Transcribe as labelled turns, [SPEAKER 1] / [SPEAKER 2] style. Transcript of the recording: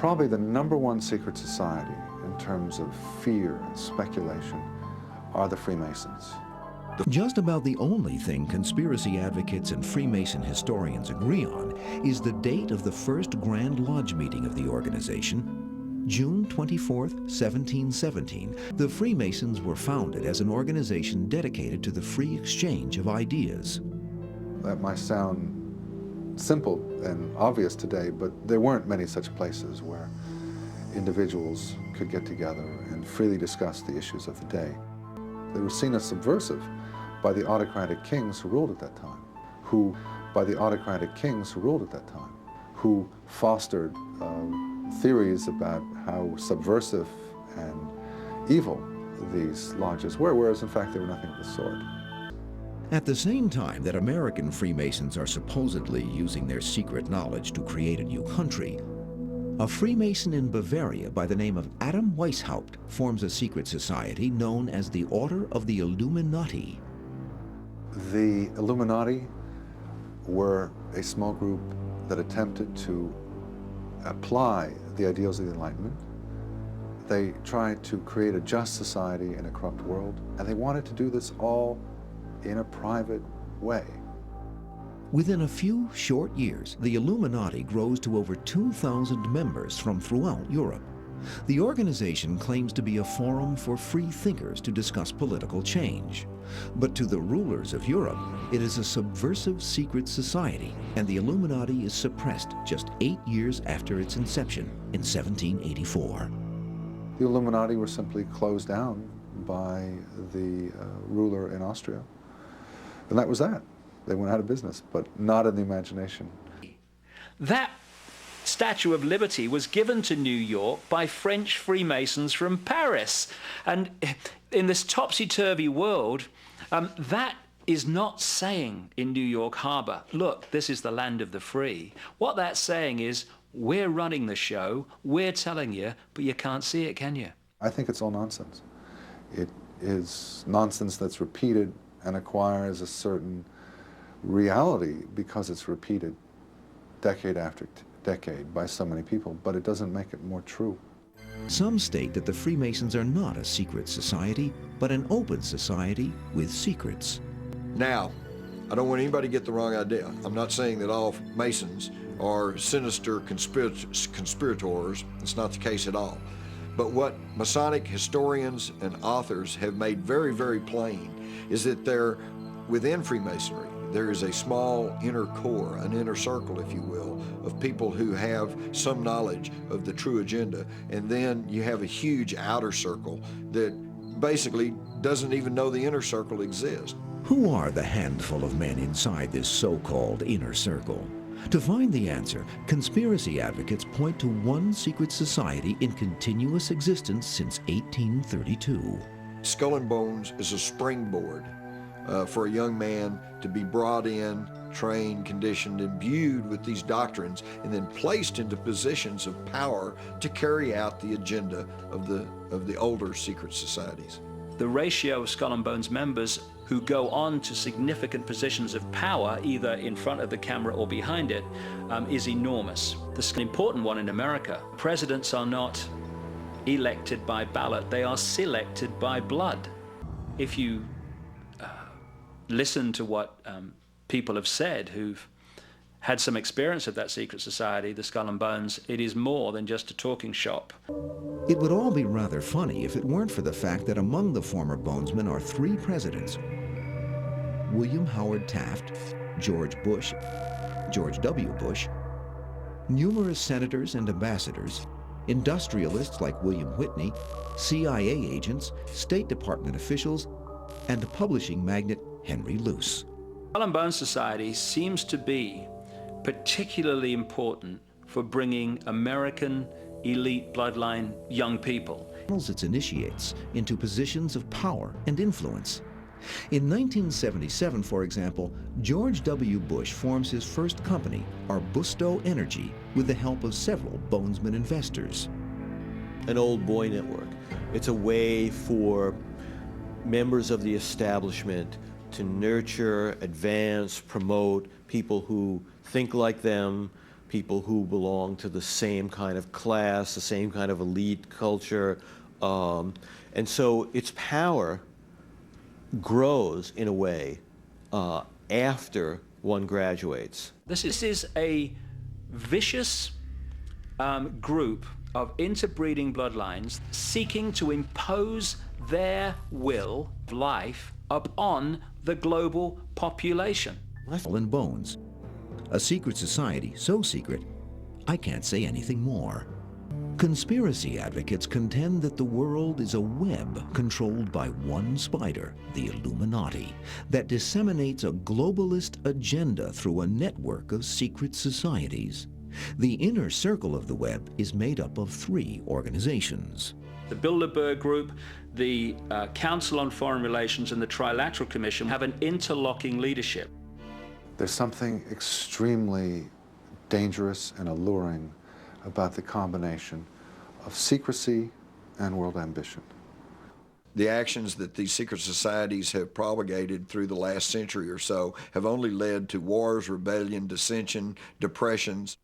[SPEAKER 1] Probably the #1 secret society in terms of fear and speculation are the Freemasons.
[SPEAKER 2] Just about the only thing conspiracy advocates and Freemason historians agree on is the date of the first Grand Lodge meeting of the organization, June 24th, 1717. The Freemasons were founded as an organization dedicated to the free exchange of ideas.
[SPEAKER 1] That might sound simple and obvious today, but there weren't many such places where individuals could get together and freely discuss the issues of the day. They were seen as subversive by the autocratic kings who ruled at that time, who fostered theories about how subversive and evil these lodges were, whereas in fact they were nothing of the sort.
[SPEAKER 2] At the same time that American Freemasons are supposedly using their secret knowledge to create a new country, a Freemason in Bavaria by the name of Adam Weishaupt forms a secret society known as the Order of the Illuminati.
[SPEAKER 1] The Illuminati were a small group that attempted to apply the ideals of the Enlightenment. They tried to create a just society in a corrupt world, and they wanted to do this all in a private way.
[SPEAKER 2] Within a few short years, the Illuminati grows to over 2,000 members from throughout Europe. The organization claims to be a forum for free thinkers to discuss political change. But to the rulers of Europe, it is a subversive secret society, and the Illuminati is suppressed just 8 years after its inception in 1784.
[SPEAKER 1] The Illuminati were simply closed down by the ruler in Austria, and that was that. They went out of business, but not in the imagination.
[SPEAKER 3] That Statue of Liberty was given to New York by French Freemasons from Paris. And in this topsy-turvy world, that is not saying in New York Harbor, look, this is the land of the free. What that's saying is, we're running the show, we're telling you, but you can't see it, can you?
[SPEAKER 1] I think it's all nonsense. It is nonsense that's repeated and acquires a certain reality because it's repeated decade after decade by so many people, but it doesn't make it more true.
[SPEAKER 2] Some state that the Freemasons are not a secret society, but an open society with secrets.
[SPEAKER 4] Now, I don't want anybody to get the wrong idea. I'm not saying that all Masons are sinister conspirators. It's not the case at all. But what Masonic historians and authors have made very, very plain is that within Freemasonry, there is a small inner core, an inner circle, if you will, of people who have some knowledge of the true agenda. And then you have a huge outer circle that basically doesn't even know the inner circle exists.
[SPEAKER 2] Who are the handful of men inside this so-called inner circle? To find the answer, conspiracy advocates point to one secret society in continuous existence since 1832.
[SPEAKER 4] Skull and Bones is a springboard for a young man to be brought in, trained, conditioned, imbued with these doctrines, and then placed into positions of power to carry out the agenda of the older secret societies.
[SPEAKER 3] The ratio of Skull and Bones members who go on to significant positions of power, either in front of the camera or behind it, is enormous. This is an important one in America. Presidents are not elected by ballot, they are selected by blood. If you listen to what people have said who've had some experience of that secret society, the Skull and Bones, it is more than just a talking shop.
[SPEAKER 2] It would all be rather funny if it weren't for the fact that among the former Bonesmen are 3 presidents: William Howard Taft, George Bush, George W. Bush, numerous senators and ambassadors, industrialists like William Whitney, CIA agents, State Department officials, and publishing magnate Henry Luce.
[SPEAKER 3] Skull and Bones Society seems to be particularly important for bringing American elite bloodline young people.
[SPEAKER 2] Its initiates into positions of power and influence. In 1977, for example, George W. Bush forms his first company, Arbusto Energy, with the help of several Bonesman investors.
[SPEAKER 5] An old boy network. It's a way for members of the establishment to nurture, advance, promote people who think like them, people who belong to the same kind of class, the same kind of elite culture. And so its power grows in a way after one graduates.
[SPEAKER 3] This is a vicious group of interbreeding bloodlines seeking to impose their will of life upon the global population.
[SPEAKER 2] Skull and Bones, a secret society so secret, I can't say anything more. Conspiracy advocates contend that the world is a web controlled by one spider, the Illuminati, that disseminates a globalist agenda through a network of secret societies. The inner circle of the web is made up of 3 organizations.
[SPEAKER 3] The Bilderberg Group, the Council on Foreign Relations, and the Trilateral Commission have an interlocking leadership.
[SPEAKER 1] There's something extremely dangerous and alluring about the combination of secrecy and world ambition.
[SPEAKER 4] The actions that these secret societies have propagated through the last century or so have only led to wars, rebellion, dissension, depressions.